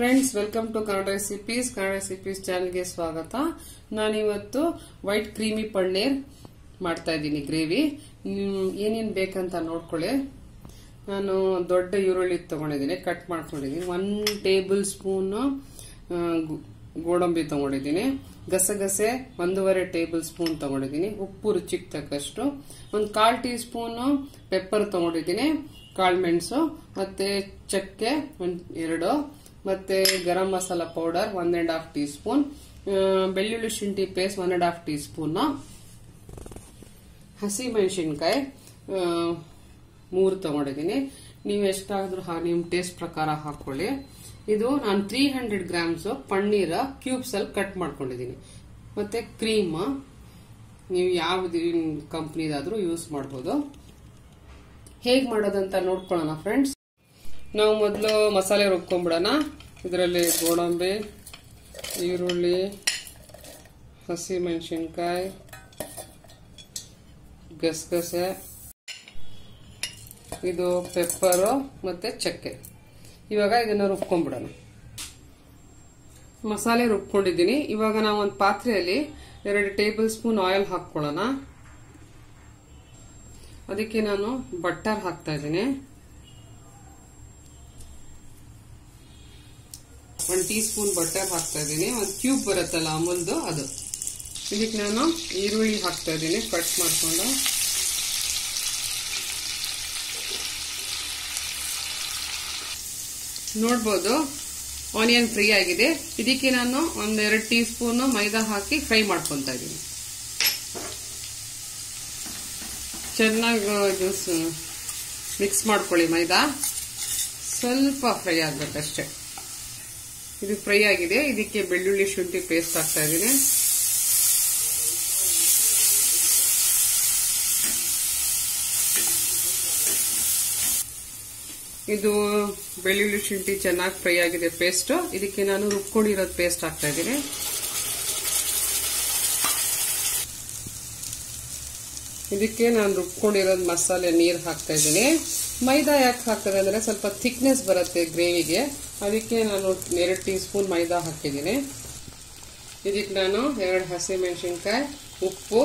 Friends, welcome to Kannada recipes ಚಾನೆಲ್ಗೆ ಸ್ವಾಗತ. ನಾನಿವತ್ತು ವೈಟ್ ಕ್ರೀಮಿ ಪನ್ನೀರ್ ಮಾಡ್ತಾ ಇದ್ದೀನಿ ಗ್ರೇವಿ. ಏನೇನು ಬೇಕಂತ ನೋಡ್ಕೊಳ್ಳಿ. ನಾನು ದೊಡ್ಡ ಈರುಳ್ಳಿ ತಗೊಂಡಿದ್ದೀನಿ, ಕಟ್ ಮಾಡ್ಕೊಂಡಿದ್ದೀನಿ. 1 ಟೇಬಲ್ ಸ್ಪೂನ್ ಗೋಡಂಬಿ ತಗೊಂಡಿದ್ದೀನಿ. ಗಸಗಸೆ 1.5 ಟೇಬಲ್ ಸ್ಪೂನ್ ತಗೊಂಡಿದ್ದೀನಿ. ಉಪ್ಪು ರುಚಿಗೆ ತಕ್ಕಷ್ಟು. 1/4 ಟೀ ಸ್ಪೂನ್ ಪೆಪ್ಪರ್ ತಗೊಂಡಿದ್ದೀನಿ. ಕಾಳು ಮೆಣಸು ಮತ್ತೆ ಚಕ್ಕೆ 2, ಮತ್ತೆ ಗರಂ ಮಸಾಲಾ ಪೌಡರ್ 1.5 ಟೀ ಸ್ಪೂನ್, ಬೆಳ್ಳುಳ್ಳಿ ಶುಂಠಿ ಪೇಸ್ಟ್ 1.5 ಟೀ ಸ್ಪೂನ್, ಹಸಿ ಮೆಣಸಿನ್ಕಾಯಿ 3 ತಗೊಂಡಿದ್ದೀನಿ. ನೀವು ಎಷ್ಟಾದ್ರೂ ನಿಮ್ ಟೇಸ್ಟ್ ಪ್ರಕಾರ ಹಾಕೊಳ್ಳಿ. ಇದು ನಾನು 300 ಗ್ರಾಮ್ಸ್ ಪನ್ನೀರ್ ಕ್ಯೂಬ್ಸ್ ಅಲ್ಲಿ ಕಟ್ ಮಾಡ್ಕೊಂಡಿದ್ದೀನಿ. ಮತ್ತೆ ಕ್ರೀಮ್ ನೀವು ಯಾವ್ದು ಕಂಪ್ನಿದಾದ್ರೂ ಯೂಸ್ ಮಾಡಬಹುದು. ಹೇಗ್ ಮಾಡೋದಂತ ನೋಡ್ಕೊಳ್ಳೋಣ ಫ್ರೆಂಡ್ಸ್. ನಾವು ಮೊದಲು ಮಸಾಲೆ ರುಬ್ಕೊಂಡ್ಬಿಡೋಣ. ಇದರಲ್ಲಿ ಗೋಡಂಬಿ, ಈರುಳ್ಳಿ, ಹಸಿ ಮೆಣಸಿನ್ಕಾಯಿ, ಗಸಗಸೆ, ಇದು ಪೆಪ್ಪರು ಮತ್ತೆ ಚಕ್ಕೆ. ಇವಾಗ ಇದನ್ನ ರುಬ್ಕೊಂಡ್ಬಿಡೋಣ. ಮಸಾಲೆ ರುಬ್ಕೊಂಡಿದ್ದೀನಿ. ಇವಾಗ ನಾವು ಒಂದು ಪಾತ್ರೆಯಲ್ಲಿ 2 ಟೇಬಲ್ ಸ್ಪೂನ್ ಆಯಿಲ್ ಹಾಕೊಳ್ಳೋಣ. ಅದಕ್ಕೆ ನಾನು ಬಟರ್ ಹಾಕ್ತಾ ಇದ್ದೀನಿ. 1 ಟೀ ಸ್ಪೂನ್ ಬಟರ್ ಹಾಕ್ತಾ ಇದ್ದೀನಿ. 1 ಕ್ಯೂಬ್ ಬರುತ್ತಲ್ಲ ಅಮೂಲ್ದು, ಅದು. ಇದಕ್ಕೆ ನಾನು ಈರುಳ್ಳಿ ಹಾಕ್ತಾ ಇದ್ದೀನಿ ಕಟ್ ಮಾಡ್ಕೊಂಡು. ನೋಡ್ಬೋದು ಆನಿಯನ್ ಫ್ರೈ ಆಗಿದೆ. ಇದಕ್ಕೆ ನಾನು 1-2 ಟೀ ಸ್ಪೂನ್ ಮೈದಾ ಹಾಕಿ ಫ್ರೈ ಮಾಡ್ಕೊತಾ ಇದ್ದೀನಿ. ಚೆನ್ನಾಗಿ ಮಿಕ್ಸ್ ಮಾಡ್ಕೊಳ್ಳಿ. ಮೈದಾ ಸ್ವಲ್ಪ ಫ್ರೈ ಆಗ್ಬೇಕಷ್ಟೇ. ಇದು ಫ್ರೈ ಆಗಿದೆ. ಇದಕ್ಕೆ ಬೆಳ್ಳುಳ್ಳಿ ಶುಂಠಿ ಪೇಸ್ಟ್ ಹಾಕ್ತಾ ಇದ್ದೀನಿ. ಇದು ಬೆಳ್ಳುಳ್ಳಿ ಶುಂಠಿ ಚೆನ್ನಾಗಿ ಫ್ರೈ ಆಗಿದೆ ಪೇಸ್ಟ್. ಇದಕ್ಕೆ ನಾನು ರುಬ್ಕೊಂಡಿರೋದು ಪೇಸ್ಟ್ ಹಾಕ್ತಾ ಇದ್ದೀನಿ. ಇದಕ್ಕೆ ನಾನು ರುಬ್ಕೊಂಡಿರೋದು ಮಸಾಲೆ ನೀರು ಹಾಕ್ತಾ ಇದ್ದೀನಿ. ಮೈದಾ ಯಾಕೆ ಹಾಕ್ತದೆ ಅಂದ್ರೆ ಸ್ವಲ್ಪ ಥಿಕ್ನೆಸ್ ಬರುತ್ತೆ ಗ್ರೇವಿಗೆ. ಅದಕ್ಕೆ ನಾನು 2 ಟೀ ಸ್ಪೂನ್ ಮೈದಾ ಹಾಕಿದ್ದೀನಿ. ಇದಕ್ಕೆ ನಾನು 2 ಹಸಿ ಮೆಣಸಿನ್ಕಾಯಿ, ಉಪ್ಪು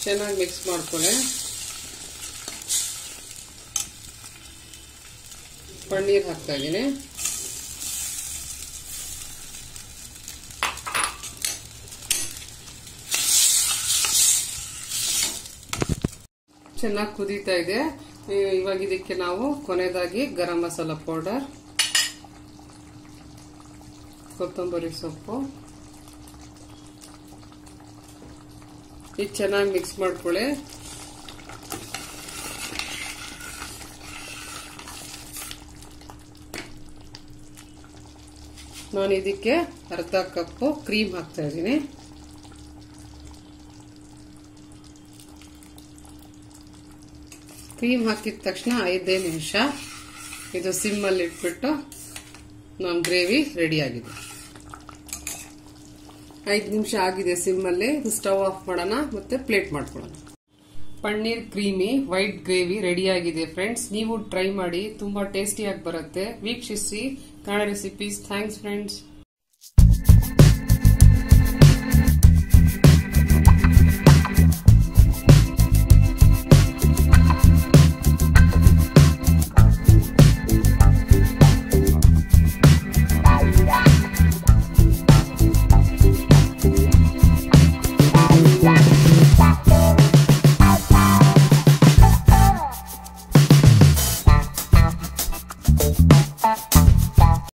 ಚೆನ್ನಾಗಿ ಮಿಕ್ಸ್ ಮಾಡ್ಕೊಳ್ಳಿ. ಪನ್ನೀರ್ ಹಾಕ್ತಾ ಇದ್ದೀನಿ. ಚೆನ್ನಾಗಿ ಕುದೀತಾ ಇದೆ. ಇವಾಗ ಇದಕ್ಕೆ ನಾವು ಕೊನೆಯದಾಗಿ ಗರಂ ಮಸಾಲಾ ಪೌಡರ್, ಕೊತ್ತಂಬರಿ ಸೊಪ್ಪು ಇದು ಚೆನ್ನಾಗಿ ಮಿಕ್ಸ್ ಮಾಡ್ಕೊಳ್ಳಿ. ನಾನು ಇದಕ್ಕೆ ಅರ್ಧ ಕಪ್ ಕ್ರೀಮ್ ಹಾಕ್ತಾ ಇದ್ದೀನಿ. ಕ್ರೀಮ್ ಹಾಕಿದ ತಕ್ಷಣ 5 ನಿಮಿಷ ಇದು ಸಿಮ್ ಅಲ್ಲಿ ಇಟ್ಬಿಟ್ಟು ನಮ್ಮ ಗ್ರೇವಿ ರೆಡಿ ಆಗಿದೆ. 5 ನಿಮಿಷ ಆಗಿದೆ ಸಿಮ್ ಅಲ್ಲಿ. ಸ್ಟವ್ ಆಫ್ ಮಾಡೋಣ ಮತ್ತೆ ಪ್ಲೇಟ್ ಮಾಡ್ಕೊಳ್ಳೋಣ. Paneer creamy white gravy ready ಆಗಿದೆ ಫ್ರೆಂಡ್ಸ್. ನೀವು ಟ್ರೈ ಮಾಡಿ, ತುಂಬಾ ಟೇಸ್ಟಿಯಾಗಿ ಬರುತ್ತೆ. ವೀಕ್ಷಿಸಿ ಕನ್ನಡ ರೆಸಿಪೀಸ್. Thanks friends.